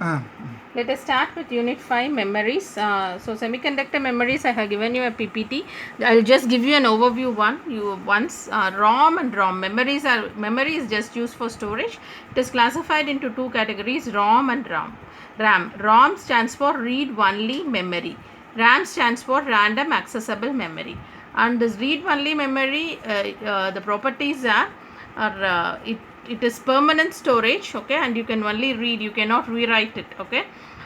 Ah, Let us start with Unit 5 memories. So semiconductor memories, I have given you a PPT. I'll just give you an overview once. ROM and ROM memory is just used for storage. It is classified into two categories, ROM and RAM. ROM stands for read only memory. RAM stands for random accessible memory. And this read only memory, the properties are it is permanent storage, okay, and you can only read, you cannot rewrite it, okay.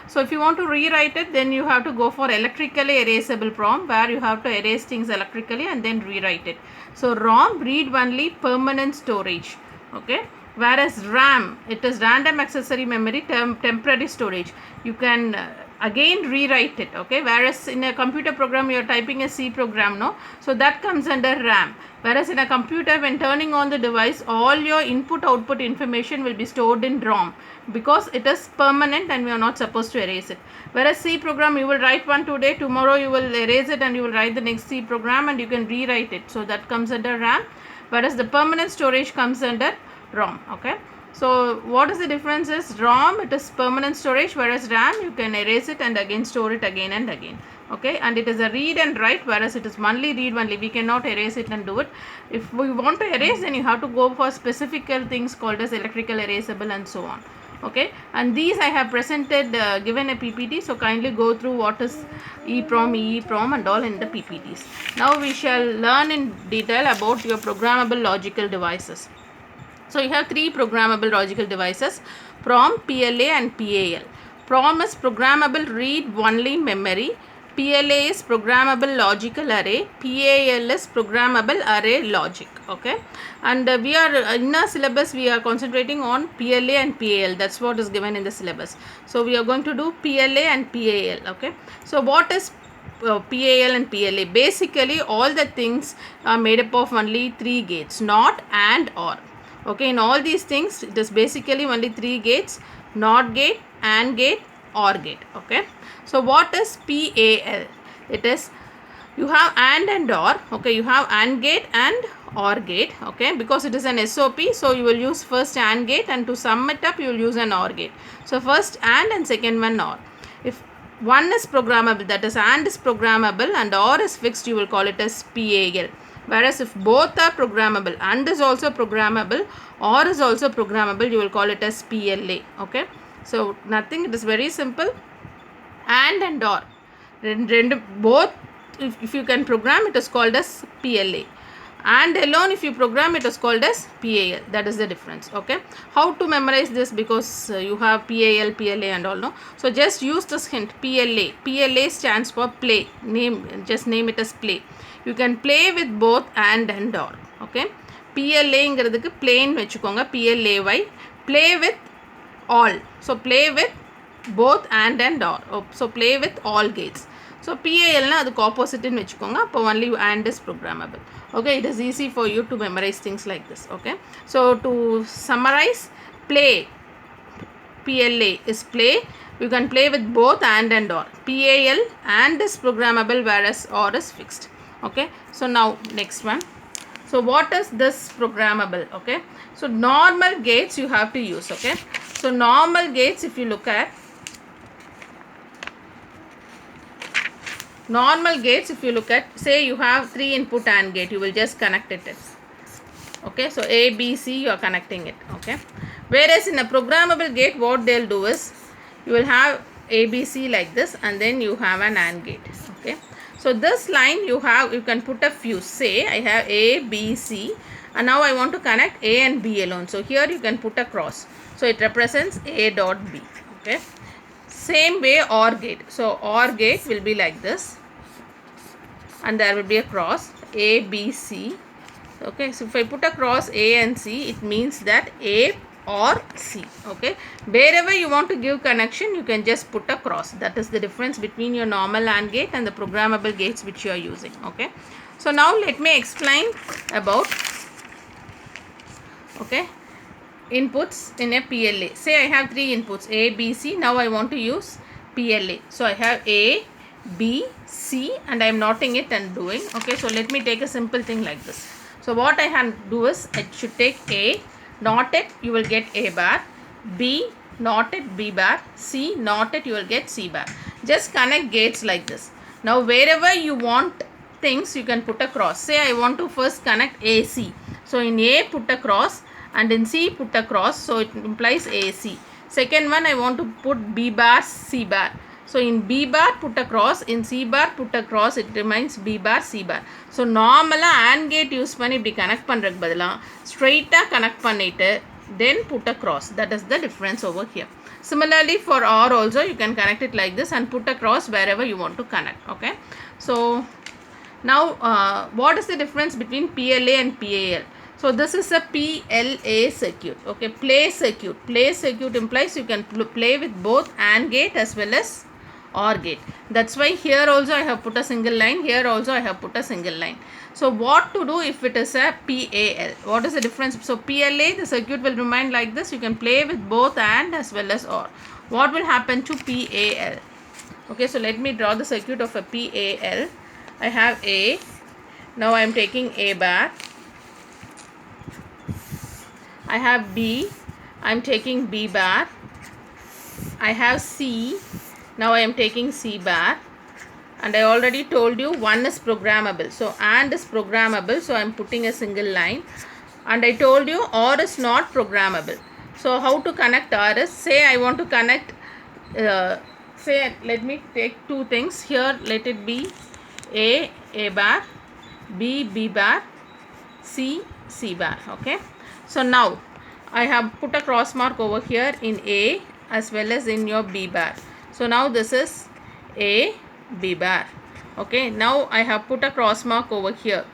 So if you want to rewrite it, then you have to go for electrically erasable ROM, where you have to erase things electrically and then rewrite it. So ROM, read only permanent storage, okay, whereas RAM, it is random accessory memory, temporary storage. You can again rewrite it, okay, whereas in a computer program you are typing a C program, no, so that comes under RAM. Whereas in a computer, when turning on the device, all your input output information will be stored in ROM, because it is permanent and we are not supposed to erase it. Whereas C program, you will write one today, tomorrow you will erase it and you will write the next C program and you can rewrite it, so that comes under RAM. Whereas the permanent storage comes under ROM, okay. So what is the difference is, ROM, it is permanent storage, whereas RAM, you can erase it and again store it again and again, okay, and it is a read and write, whereas it is only read only. We cannot erase it and do it. If we want to erase, then you have to go for specific things called as electrical erasable and so on, okay. And these I have presented, given a PPT, so kindly go through what is EEPROM, EEPROM and all in the PPTs. Now we shall learn in detail about your programmable logical devices. So you have three programmable logical devices, PROM, PLA and PAL. PROM is programmable read only memory, PLA is programmable logical array, PAL is programmable array logic, okay. And we are in our syllabus, we are concentrating on PLA and PAL. That's what is given in the syllabus. So we are going to do PLA and PAL, okay. So what is PAL and PLA? Basically all the things are made up of only three gates, not and or. Okay, in all these things it is basically only three gates: NOT gate, AND gate, OR gate, okay. So what is PAL? It is, you have and OR, okay, you have AND gate and OR gate, okay, because it is an SOP, so you will use first AND gate and to sum it up you will use an OR gate. So first and second one OR. If one is programmable, that is AND is programmable and OR is fixed, you will call it as PAL. Whereas if both are programmable, AND is also programmable, OR is also programmable, you will call it as PLA, okay. So nothing, it is very simple. And OR, both, if you can program, it is called as PLA. And alone, if you program, it is called as PAL. That is the difference, okay. How to memorize this? Because you have PAL, PLA and all, no. So just use this hint, PLA. PLA stands for play. Just name it as play. You can play with both and OR, okay. PLA ingiradhukku plain vechukonga, PLAY, play with all. So play with both and OR. So play with all gates. So PAL na adukku opposite in vechukonga, appo only and is programmable, okay. It is easy for you to memorize things like this, okay. So to summarize, play, PLA is play. You can play with both and OR. PAL and is programmable, whereas OR is fixed, okay. So now next one. So what is this programmable, okay. So normal gates you have to use, okay. So normal gates, if you look at normal gates, if you look at, say you have 3 input AND gate, you will just connect it, okay. So A, B, C, you are connecting it, okay. Whereas in a programmable gate, what they'll do is, you will have A, B, C like this, and then you have an AND gate, okay. So this line you can put a fuse. Say I have A, B, C, and now I want to connect A and B alone. So here you can put a cross. So it represents A dot B, okay. Same way OR gate. So OR gate will be like this, and there will be a cross A, B, C, okay. So if I put a cross A and C, it means that A or C, okay. Wherever you want to give connection, you can just put a cross. That is the difference between your normal AND gate and the programmable gates which you are using, okay. So now let me explain about, okay, inputs in a PLA. Say I have 3 inputs A, B, C. Now I want to use PLA. So I have A, B, C, and I am noting it and doing, okay. So let me take a simple thing like this. So what I have to do is, I should take A, not it, you will get A bar, B, not at B bar, C, not at, you will get C bar. Just connect gates like this. Now wherever you want things, you can put a cross. Say I want to first connect AC. So in A put a cross and in C put a cross. So it implies AC. Second one, I want to put B bar, C bar. So in B bar put a cross, in C bar put a cross, it remains B bar, C bar. So normally AND gate use பண்ணி இப்படி connect பண்ணுறதுக்கு பதிலாக ஸ்ட்ரெயிட்டாக connect பண்ணிவிட்டு then put a cross. That is the difference over here. Similarly for OR also, you can connect it like this and put a cross wherever you want to connect. Okay. So now what is the difference between PLA and PAL? So this is a PLA circuit. Okay, play circuit. Play circuit implies you can play with both AND gate as well as OR gate. That's why here also I have put a single line, here also I have put a single line. So what to do if it is a PAL? What is the difference? So PLA, the circuit will remain like this. You can play with both AND as well as OR. What will happen to PAL? Okay, so let me draw the circuit of a PAL. I have A. Now I am taking A bar. I have B. I am taking B bar. I have C. Now I am taking C bar. And I already told you one is programmable. So AND is programmable. So I am putting a single line. And I told you OR is not programmable. So how to connect OR is, say I want to connect, say let me take two things. Here let it be A bar, B bar, C bar. Okay. So now I have put a cross mark over here in A as well as in your B bar. So now this is A, B bar. Okay, now I have put a cross mark over here,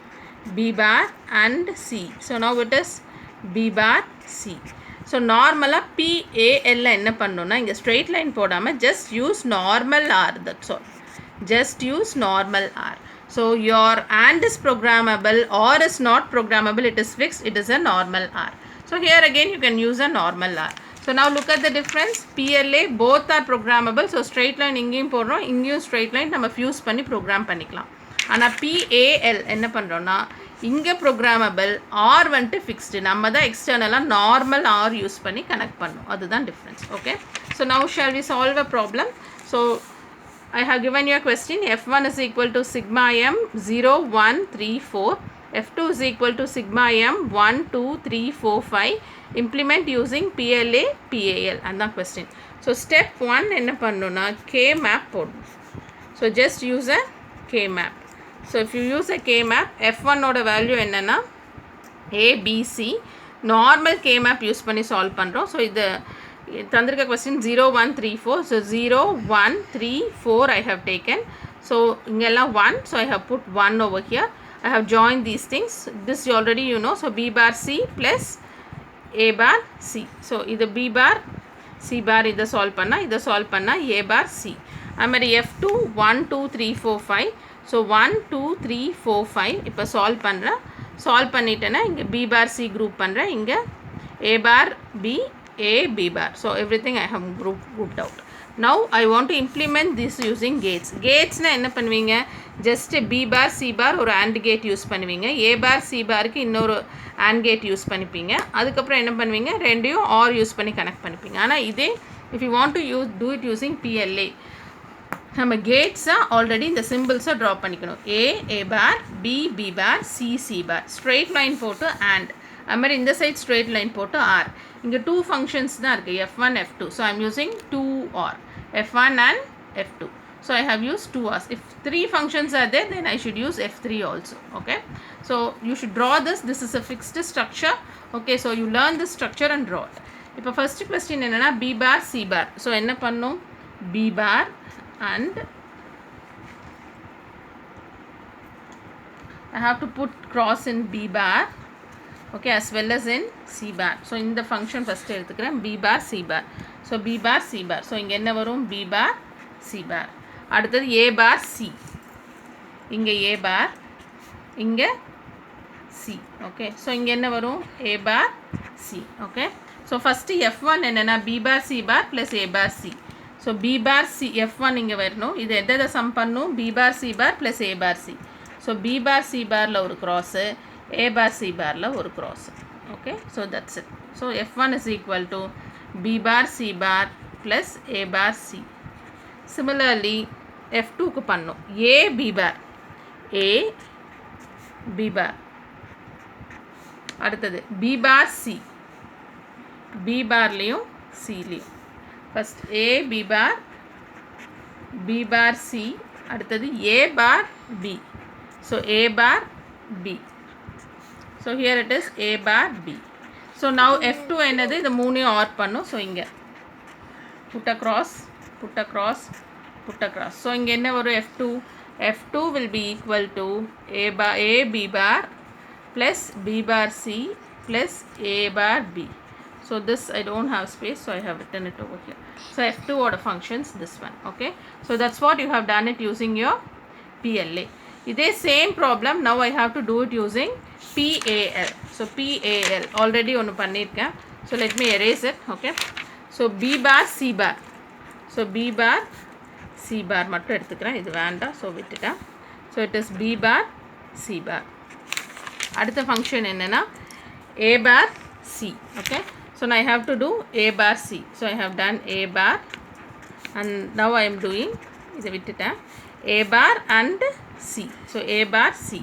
B bar and C. So now it is B bar, C. So normally PAL enna pannona, inga straight line podama just use normal R, that's all. Just use normal R. So your AND is programmable, OR is not programmable, it is fixed, it is a normal R. So here again you can use a normal R. So now look at the difference. PLA both are programmable. So straight line ingeyum podrom, ingeyum straight line நம்ம fuse பண்ணி program பண்ணிக்கலாம். ஆனா PAL என்ன பண்றோம்னா இங்க programmable, R வந்து fixed. நம்ம தான் external normal R யூஸ் பண்ணி connect பண்ணோம். அதுதான் difference. Okay. So now shall we solve a problem? So I have given you a question. F1 is equal to sigma m 0 1 3 4. F2 is equal to sigma m 1 2 3 4 5. Implement using PLA, PAL. And the question. So step 1 enna pannona K map podum. So just use a K map. So if you use a K map, F1 oda value enna na A, B, C. Normal K map use பண்ணி solve பண்றோம். So இது தந்திருக்க question 0 1 3 4. So 0 1 3 4 I have taken. So இங்கெல்லாம் 1. So I have put 1 over here. I have joined these things. This already you know. So B bar C plus A bar C. So இது B bar C bar இதை solve பண்ணா, இதை solve பண்ணா A bar C. அதுமாதிரி F2 1 2 3 4 5. So 1 2 3 4 5 இப்போ solve பண்ணுறேன். solve பண்ணிட்டேன்னா இங்கே B bar C group பண்ணுறேன். இங்கே A bar B, A B bar. So everything I have grouped out. Now I want to implement this using gates. Gatesனா என்ன பண்ணுவீங்க, just B bar C bar ஒரு AND gate use பண்ணுவீங்க, A bar C barக்கு இன்னொரு AND gate use பண்ணிப்பீங்க, அதுக்கப்புறம் என்ன பண்ணுவீங்க ரெண்டையும் OR use பண்ணி கனெக்ட் பண்ணிப்பீங்க. ஆனால் இதே if you want to do it using PLA, நம்ம கேட்ஸை ஆல்ரெடி இந்த சிம்பிள்ஸை ட்ரா பண்ணிக்கணும். A bar, B bar, C bar. Straight line போட்டு AND, அது மாதிரி இந்த சைட் ஸ்ட்ரெயிட் லைன் போட்டு R. இங்கே 2 functions தான் இருக்குது, F1 F2. So I am using 2 OR, F1 and F2. So I have used 2 ORs. If 3 functions are there, then I should use F3 also. Okay. So you should draw this. This is a fixed structure. Okay. So you learn this structure and draw it. இப்போ first question என்னன்னா B bar C bar. So என்ன பண்ணும், B bar and I have to put cross in B bar. Okay, as well as in C bar. So in the function first எடுத்துக்கிறேன் B bar C bar. So B bar C bar. So இங்கே என்ன வரும், B bar C bar. அடுத்தது A bar C. இங்கே A bar, இங்கே C. Okay. So இங்கே என்ன வரும், A bar C. Okay. So first F1 என்னன்னா B bar C bar plus A bar C. So B bar C F1 இங்கே வரணும். இது எதை சம் பண்ணும், B bar C bar plus A bar C. So B bar C barல ஒரு cross, A bar C barல ஒரு cross. Okay. So that's it. So F1 is equal to B bar C bar plus A bar C. Similarly F2 க்கு பண்ணோம் A B bar A B bar. அடுத்தது B bar C B barலையும் Cலையும். First A B bar B bar C, அடுத்தது A bar B. So A bar B. So here it is A bar B. So now F2 என்னது இது மூணையும் OR பண்ணும். So இங்க put across, put across, put across. So இங்க என்ன வரும் F2? F2 will be equal to A B bar plus B bar C plus A bar B. So this I don't have space, so I have written it over here. So F2 order functions this one. Okay, so that's what you have done it using your PLA. This same problem now I have to do it using PAL. So PAL already onu pannirken, so let me erase it. Okay, so B bar C bar, so B bar C bar mattum eduthukuren, idu vanda, so vittuta. So it is B bar C bar. Adutha function enna na A bar C. Okay, so now I have to do A bar C. So I have done A bar and now I am doing idu vittuta A bar and C. So A bar C.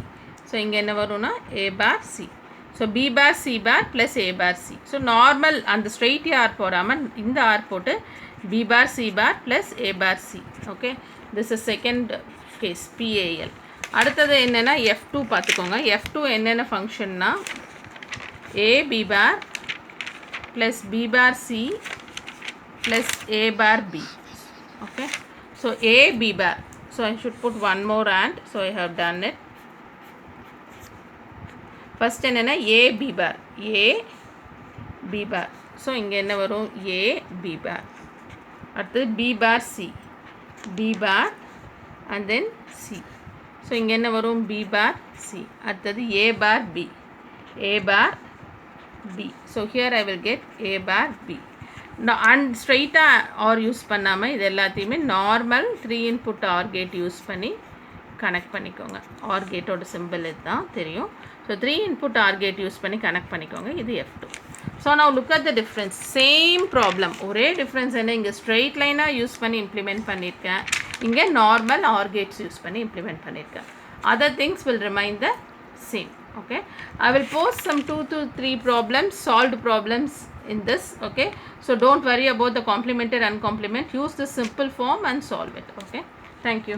So inga enna varuna A bar C. So B bar C bar plus A bar C. So normal and the straight R podama inda R potu B bar C bar plus A bar C. Okay, this is second case PAL. அடுத்தது என்னன்னா F2 பார்த்துக்கோங்க. F2 என்னென்ன ஃபங்க்ஷன்னா A B bar plus B bar C plus A bar B. Okay, so A B bar, so I should put one more and, so I have done it. First என்னன்னா A B bar, A B bar. So இங்க என்ன வரும் A B bar. அடுத்து B bar C, B bar and then C. So இங்க என்ன வரும் B bar C. அடுத்தது A bar B, A bar B. So here I will get A bar B. Now and straight OR use பண்ணாம இது எல்லாத்தையுமே normal 3 input OR gate use பண்ணி connect பண்ணிக்கோங்க. OR gate ஓட சிம்பிள் இதுதான் தெரியும். So 3 input OR gate use பண்ணி connect பண்ணிக்கோங்க. இது F2. So now look at the difference. Same problem. ஒரே difference என்ன, இங்க straight line யூஸ் பண்ணி implement பண்ணிருக்கேன், இங்க normal OR gates யூஸ் பண்ணி implement பண்ணிருக்கேன். Other things will remain the same. Okay, I will post some 2 to 3 problems, solved problems in this. Okay, so don't worry about the complementary and uncomplement. Use the simple form and solve it. Okay, thank you.